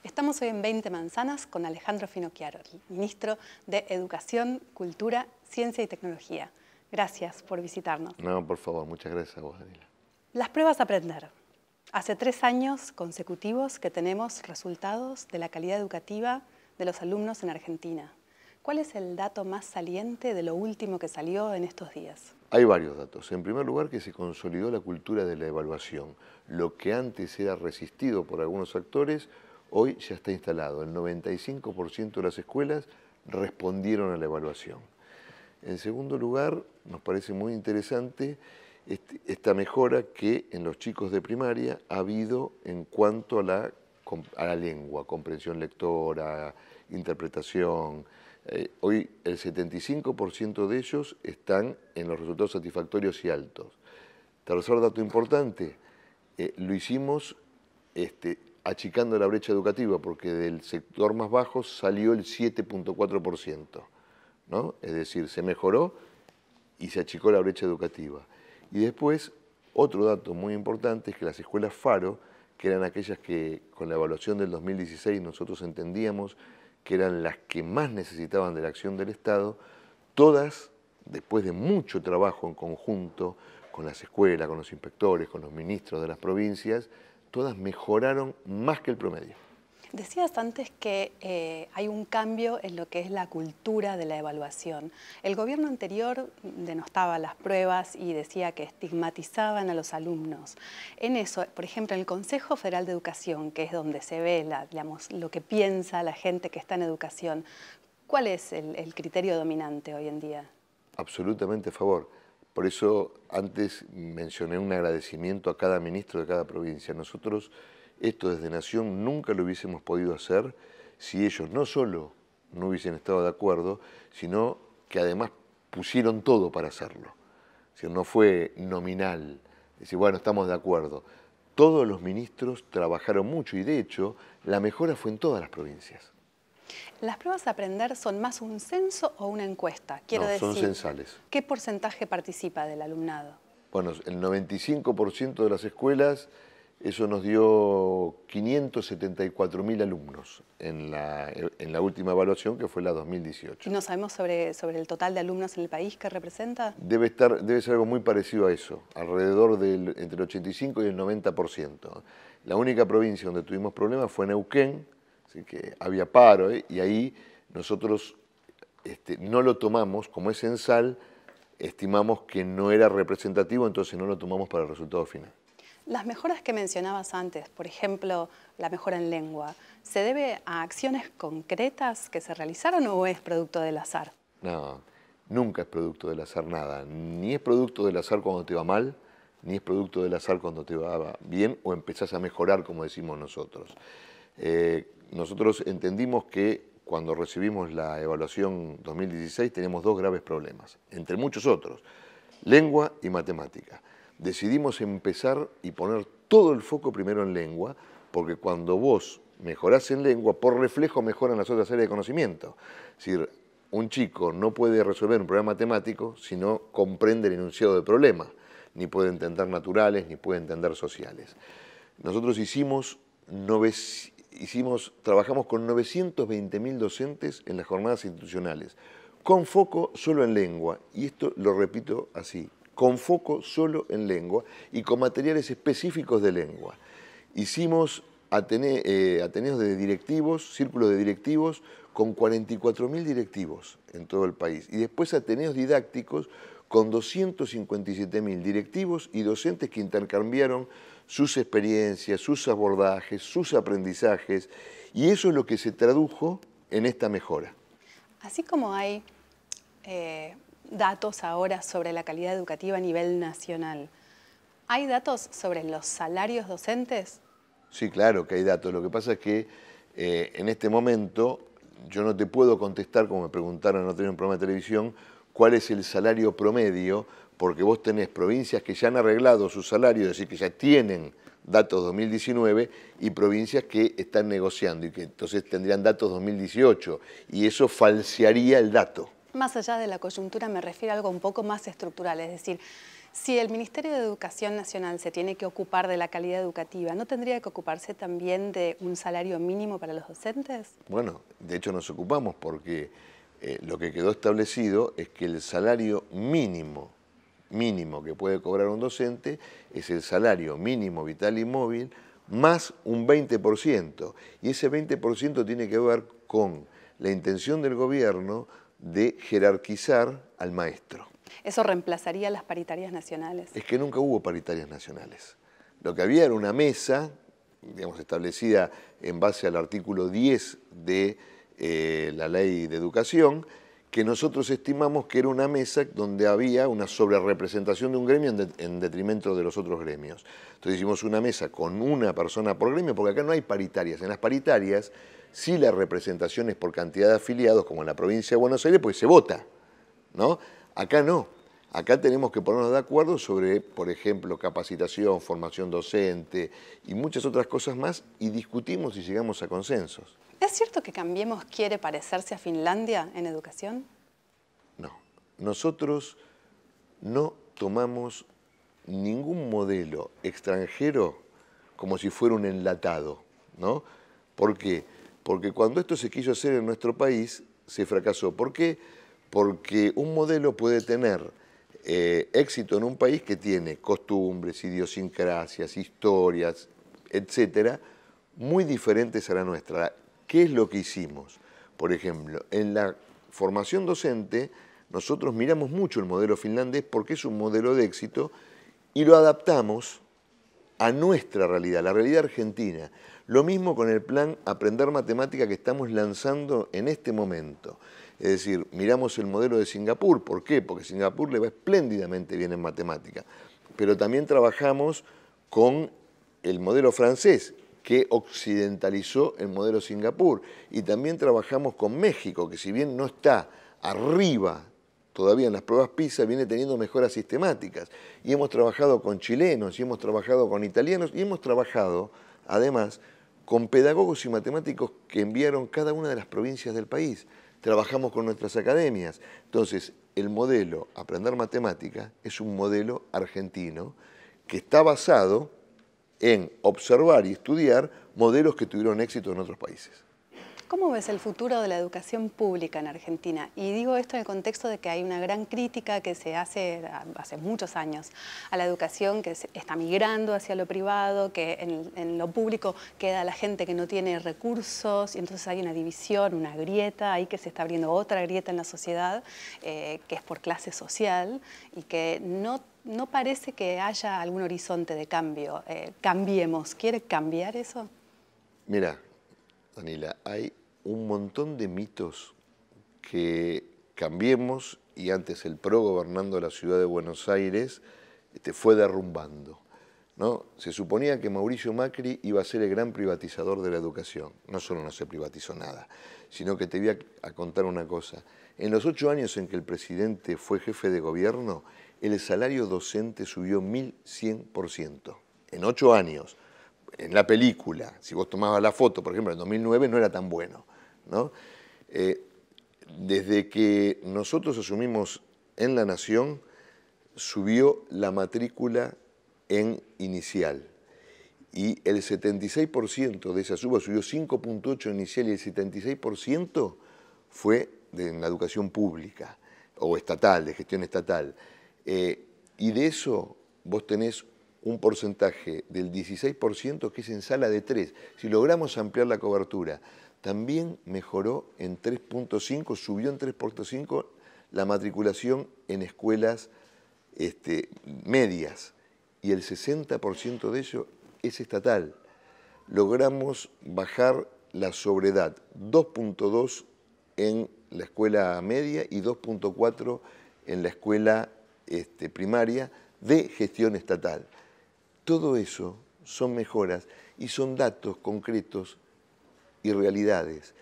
Estamos hoy en 20 Manzanas con Alejandro Finocchiaro, ministro de Educación, Cultura, Ciencia y Tecnología. Gracias por visitarnos. No, por favor, muchas gracias a vos, Daniela. Las pruebas a aprender. Hace 3 años consecutivos que tenemos resultados de la calidad educativa de los alumnos en Argentina. ¿Cuál es el dato más saliente de lo último que salió en estos días? Hay varios datos. En primer lugar, que se consolidó la cultura de la evaluación. Lo que antes era resistido por algunos actores, hoy ya está instalado. El 95% de las escuelas respondieron a la evaluación. En segundo lugar, nos parece muy interesante esta mejora que en los chicos de primaria ha habido en cuanto a la lengua, comprensión lectora, interpretación. Hoy el 75% de ellos están en los resultados satisfactorios y altos. Tercer dato importante, lo hicimos achicando la brecha educativa, porque del sector más bajo salió el 7.4%, ¿no? Es decir, se mejoró y se achicó la brecha educativa. Y después, otro dato muy importante es que las escuelas Faro, que eran aquellas que con la evaluación del 2016 nosotros entendíamos que eran las que más necesitaban de la acción del Estado, todas, después de mucho trabajo en conjunto con las escuelas, con los inspectores, con los ministros de las provincias, todas mejoraron más que el promedio. Decías antes que hay un cambio en lo que es la cultura de la evaluación. El gobierno anterior denostaba las pruebas y decía que estigmatizaban a los alumnos. En eso, por ejemplo, en el Consejo Federal de Educación, que es donde se ve lo que piensa la gente que está en educación, ¿cuál es el criterio dominante hoy en día? Absolutamente a favor. Por eso antes mencioné un agradecimiento a cada ministro de cada provincia. Nosotros esto desde Nación nunca lo hubiésemos podido hacer si ellos no solo no hubiesen estado de acuerdo, sino que además pusieron todo para hacerlo. Es decir, no fue nominal, es decir, bueno, estamos de acuerdo. Todos los ministros trabajaron mucho y de hecho la mejora fue en todas las provincias. ¿Las pruebas a aprender son más un censo o una encuesta? Quiero decir, son censales. ¿Qué porcentaje participa del alumnado? Bueno, el 95% de las escuelas, eso nos dio 574.000 alumnos en la última evaluación, que fue la 2018. ¿Y no sabemos sobre el total de alumnos en el país que representa? Debe ser algo muy parecido a eso, alrededor entre el 85 y el 90%. La única provincia donde tuvimos problemas fue Neuquén, así que había paro, y ahí nosotros no lo tomamos, como es censal, estimamos que no era representativo, entonces no lo tomamos para el resultado final. Las mejoras que mencionabas antes, por ejemplo, la mejora en lengua, ¿se debe a acciones concretas que se realizaron o es producto del azar? No, nunca es producto del azar nada. Ni es producto del azar cuando te va mal, ni es producto del azar cuando te va bien o empezás a mejorar, como decimos nosotros. Nosotros entendimos que cuando recibimos la evaluación 2016 tenemos 2 graves problemas, entre muchos otros, lengua y matemática. Decidimos empezar y poner todo el foco primero en lengua, porque cuando vos mejorás en lengua, por reflejo mejoran las otras áreas de conocimiento. Es decir, un chico no puede resolver un problema matemático si no comprende el enunciado del problema, ni puede entender naturales, ni puede entender sociales. Nosotros trabajamos con 920.000 docentes en las jornadas institucionales, con foco solo en lengua, y esto lo repito así, con foco solo en lengua y con materiales específicos de lengua. Hicimos ateneos de directivos, círculos de directivos, con 44.000 directivos en todo el país. Y después ateneos didácticos con 257.000 directivos y docentes que intercambiaron sus experiencias, sus abordajes, sus aprendizajes. Y eso es lo que se tradujo en esta mejora. Así como hay datos ahora sobre la calidad educativa a nivel nacional, ¿hay datos sobre los salarios docentes? Sí, claro que hay datos. Lo que pasa es que en este momento yo no te puedo contestar, como me preguntaron en otro día en un programa de televisión, cuál es el salario promedio, porque vos tenés provincias que ya han arreglado su salario, es decir, que ya tienen datos 2019, y provincias que están negociando y que entonces tendrían datos 2018, y eso falsearía el dato. Más allá de la coyuntura me refiero a algo un poco más estructural, es decir, Si el Ministerio de Educación Nacional se tiene que ocupar de la calidad educativa, ¿no tendría que ocuparse también de un salario mínimo para los docentes? Bueno, de hecho nos ocupamos porque lo que quedó establecido es que el salario mínimo que puede cobrar un docente es el salario mínimo vital y móvil más un 20%. Y ese 20% tiene que ver con la intención del gobierno de jerarquizar al maestro. ¿Eso reemplazaría las paritarias nacionales? Es que nunca hubo paritarias nacionales. Lo que había era una mesa, digamos, establecida en base al artículo 10 de la Ley de Educación, que nosotros estimamos que era una mesa donde había una sobrerepresentación de un gremio en detrimento de los otros gremios. Entonces hicimos una mesa con una persona por gremio, porque acá no hay paritarias. En las paritarias sí la representación es por cantidad de afiliados, como en la provincia de Buenos Aires, pues se vota, ¿no? Acá no. Acá tenemos que ponernos de acuerdo sobre, por ejemplo, capacitación, formación docente y muchas otras cosas más, y discutimos y llegamos a consensos. ¿Es cierto que Cambiemos quiere parecerse a Finlandia en educación? No. Nosotros no tomamos ningún modelo extranjero como si fuera un enlatado, ¿no? ¿Por qué? Porque cuando esto se quiso hacer en nuestro país, se fracasó. ¿Por qué? Porque un modelo puede tener éxito en un país que tiene costumbres, idiosincrasias, historias, etcétera, muy diferentes a la nuestra. ¿Qué es lo que hicimos? Por ejemplo, en la formación docente, nosotros miramos mucho el modelo finlandés porque es un modelo de éxito y lo adaptamos a nuestra realidad, la realidad argentina. Lo mismo con el plan Aprender Matemática que estamos lanzando en este momento. Es decir, miramos el modelo de Singapur. ¿Por qué? Porque Singapur le va espléndidamente bien en matemática. Pero también trabajamos con el modelo francés, que occidentalizó el modelo Singapur. Y también trabajamos con México, que si bien no está arriba todavía en las pruebas PISA, viene teniendo mejoras sistemáticas. Y hemos trabajado con chilenos, y hemos trabajado con italianos, y hemos trabajado, además, con pedagogos y matemáticos que enviaron cada una de las provincias del país. Trabajamos con nuestras academias. Entonces, el modelo Aprender Matemática es un modelo argentino que está basado en observar y estudiar modelos que tuvieron éxito en otros países. ¿Cómo ves el futuro de la educación pública en Argentina? Y digo esto en el contexto de que hay una gran crítica que se hace muchos años a la educación que está migrando hacia lo privado, que en lo público queda la gente que no tiene recursos y entonces hay una división, una grieta, ahí que se está abriendo otra grieta en la sociedad, que es por clase social y que no parece que haya algún horizonte de cambio. Cambiemos. ¿Quiere cambiar eso? Mira, Danila, hay un montón de mitos que Cambiemos, y antes el PRO gobernando la ciudad de Buenos Aires, fue derrumbando, ¿no? Se suponía que Mauricio Macri iba a ser el gran privatizador de la educación. No solo no se privatizó nada, sino que te voy a contar una cosa. En los 8 años en que el presidente fue jefe de gobierno, el salario docente subió 1100%. En 8 años. En la película, si vos tomabas la foto, por ejemplo, en 2009 no era tan bueno, ¿no? Desde que nosotros asumimos en La Nación, subió la matrícula en inicial y el 76% de esa subió 5.8 en inicial y el 76% fue en la educación pública o estatal, de gestión estatal. Y de eso vos tenés un porcentaje del 16% que es en sala de 3. Si logramos ampliar la cobertura, también mejoró en 3.5, subió en 3.5 la matriculación en escuelas medias y el 60% de ello es estatal. Logramos bajar la sobredad 2.2 en la escuela media y 2.4 en la escuela primaria de gestión estatal. Todo eso son mejoras y son datos concretos y realidades.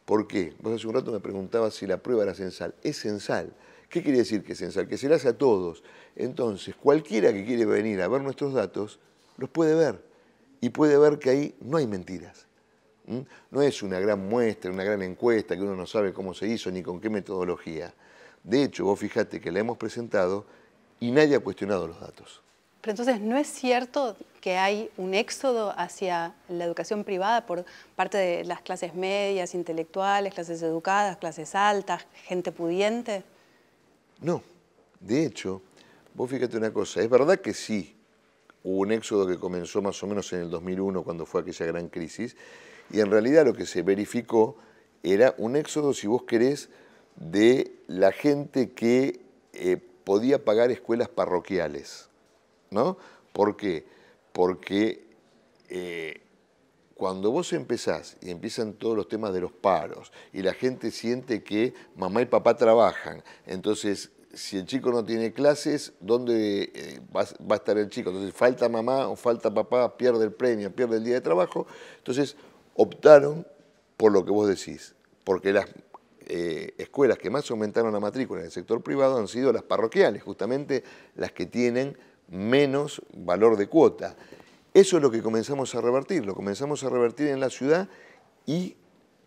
¿Por qué? Vos hace un rato me preguntabas si la prueba era censal. Es censal. ¿Qué quiere decir que es censal? Que se la hace a todos. Entonces, cualquiera que quiere venir a ver nuestros datos, los puede ver. Y puede ver que ahí no hay mentiras. No es una gran muestra, una gran encuesta que uno no sabe cómo se hizo ni con qué metodología. De hecho, vos fijate que la hemos presentado y nadie ha cuestionado los datos. Pero entonces, ¿no es cierto que hay un éxodo hacia la educación privada por parte de las clases medias, intelectuales, clases educadas, clases altas, gente pudiente? No, de hecho, vos fíjate una cosa, es verdad que sí, hubo un éxodo que comenzó más o menos en el 2001, cuando fue aquella gran crisis, y en realidad lo que se verificó era un éxodo, si vos querés, de la gente que podía pagar escuelas parroquiales, ¿no? ¿Por qué? Porque cuando vos empezás y empiezan todos los temas de los paros y la gente siente que mamá y papá trabajan, entonces si el chico no tiene clases, ¿dónde va a estar el chico? Entonces falta mamá o falta papá, pierde el premio, pierde el día de trabajo. Entonces optaron por lo que vos decís, porque las escuelas que más aumentaron la matrícula en el sector privado han sido las parroquiales, justamente las que tienen menos valor de cuota. Eso es lo que comenzamos a revertir, lo comenzamos a revertir en la ciudad y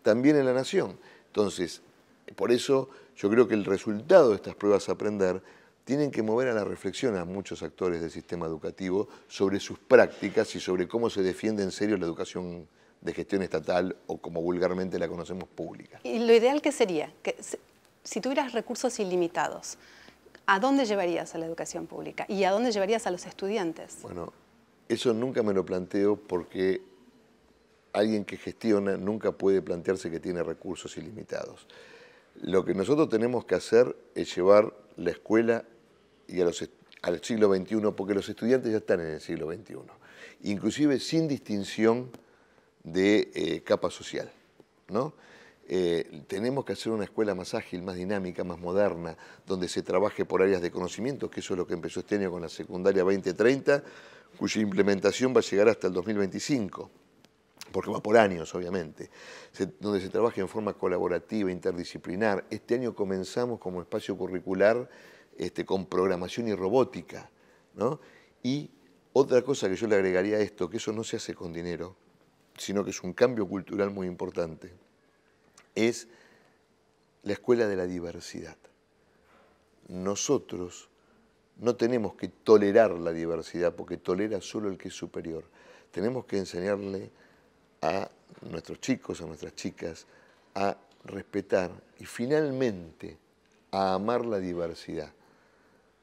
también en la nación. Entonces, por eso yo creo que el resultado de estas pruebas a aprender tienen que mover a la reflexión a muchos actores del sistema educativo sobre sus prácticas y sobre cómo se defiende en serio la educación de gestión estatal o como vulgarmente la conocemos pública. ¿Y lo ideal qué sería? Que si tuvieras recursos ilimitados, ¿a dónde llevarías a la educación pública? ¿Y a dónde llevarías a los estudiantes? Bueno, eso nunca me lo planteo porque alguien que gestiona nunca puede plantearse que tiene recursos ilimitados. Lo que nosotros tenemos que hacer es llevar la escuela al siglo XXI, porque los estudiantes ya están en el siglo XXI, inclusive sin distinción de capa social, ¿no? Tenemos que hacer una escuela más ágil, más dinámica, más moderna, donde se trabaje por áreas de conocimiento, que eso es lo que empezó este año con la secundaria 2030, cuya implementación va a llegar hasta el 2025, porque va por años, obviamente, donde se trabaje en forma colaborativa, interdisciplinar. Este año comenzamos como espacio curricular con programación y robótica, ¿no? Y otra cosa que yo le agregaría a esto, que eso no se hace con dinero, sino que es un cambio cultural muy importante, es la escuela de la diversidad. Nosotros no tenemos que tolerar la diversidad, porque tolera solo el que es superior. Tenemos que enseñarle a nuestros chicos, a nuestras chicas, a respetar y finalmente a amar la diversidad.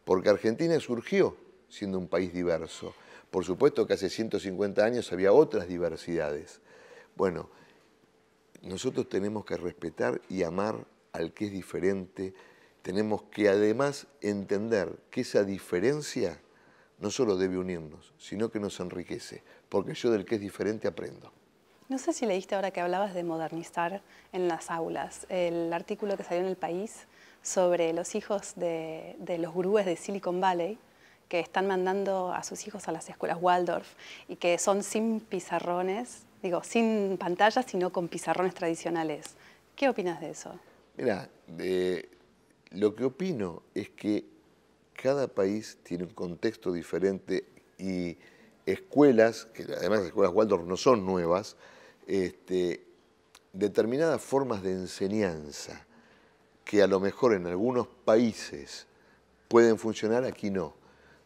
Porque Argentina surgió siendo un país diverso. Por supuesto que hace 150 años había otras diversidades. Bueno, nosotros tenemos que respetar y amar al que es diferente. Tenemos que además entender que esa diferencia no solo debe unirnos, sino que nos enriquece, porque yo del que es diferente aprendo. No sé si leíste ahora que hablabas de modernizar en las aulas, el artículo que salió en El País sobre los hijos de los gurúes de Silicon Valley, que están mandando a sus hijos a las escuelas Waldorf y que son sin pizarrones, digo, sin pantallas, sino con pizarrones tradicionales. ¿Qué opinas de eso? Mira, lo que opino es que cada país tiene un contexto diferente y escuelas, que además las escuelas Waldorf no son nuevas, determinadas formas de enseñanza que a lo mejor en algunos países pueden funcionar, aquí no.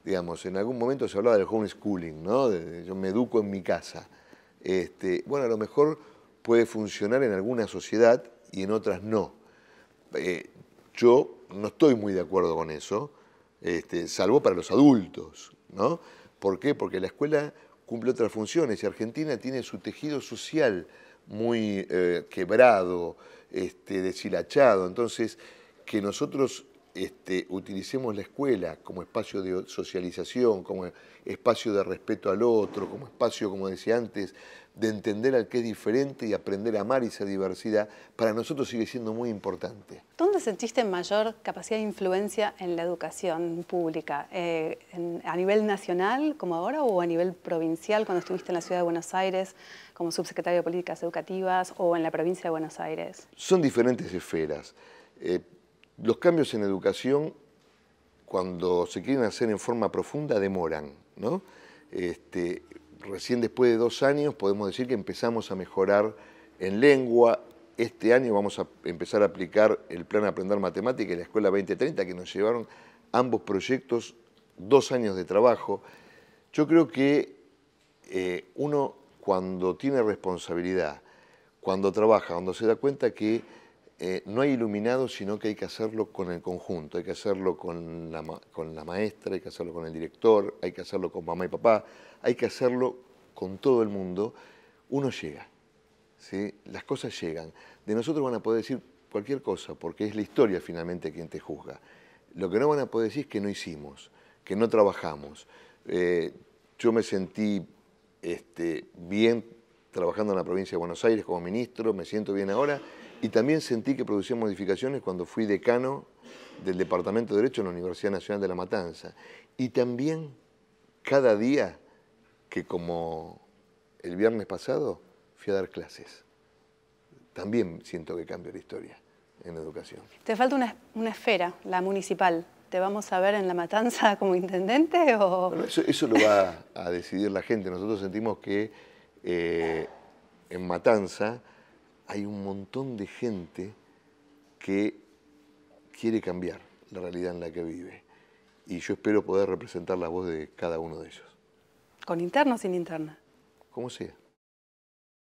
Digamos, en algún momento se hablaba del homeschooling, ¿no? Yo me educo en mi casa. Bueno, a lo mejor puede funcionar en alguna sociedad y en otras no. Yo no estoy muy de acuerdo con eso, salvo para los adultos, ¿no? ¿Por qué? Porque la escuela cumple otras funciones y Argentina tiene su tejido social muy quebrado, deshilachado. Entonces, que nosotros utilicemos la escuela como espacio de socialización, como espacio de respeto al otro, como espacio, como decía antes, de entender al que es diferente y aprender a amar esa diversidad, para nosotros sigue siendo muy importante. ¿Dónde sentiste mayor capacidad de influencia en la educación pública? ¿A nivel nacional, como ahora, o a nivel provincial, cuando estuviste en la Ciudad de Buenos Aires como subsecretario de Políticas Educativas, o en la provincia de Buenos Aires? Son diferentes esferas. Los cambios en educación, cuando se quieren hacer en forma profunda, demoran, ¿no? Recién después de 2 años podemos decir que empezamos a mejorar en lengua. Este año vamos a empezar a aplicar el Plan Aprender Matemática y la Escuela 2030, que nos llevaron ambos proyectos 2 años de trabajo. Yo creo que uno cuando tiene responsabilidad, cuando trabaja, cuando se da cuenta que no hay iluminados, sino que hay que hacerlo con el conjunto, hay que hacerlo con la maestra, hay que hacerlo con el director, hay que hacerlo con mamá y papá, hay que hacerlo con todo el mundo, uno llega, ¿sí? Las cosas llegan. De nosotros van a poder decir cualquier cosa, porque es la historia finalmente quien te juzga. Lo que no van a poder decir es que no hicimos, que no trabajamos. Yo me sentí bien trabajando en la provincia de Buenos Aires como ministro, me siento bien ahora, y también sentí que producía modificaciones cuando fui decano del Departamento de Derecho en la Universidad Nacional de La Matanza. Y también cada día que, como el viernes pasado, fui a dar clases. También siento que cambio la historia en educación. Te falta una esfera, la municipal. ¿Te vamos a ver en La Matanza como intendente o...? Bueno, eso lo va a decidir la gente. Nosotros sentimos que en Matanza hay un montón de gente que quiere cambiar la realidad en la que vive. Y yo espero poder representar la voz de cada uno de ellos. ¿Con interna o sin interna? Como sea.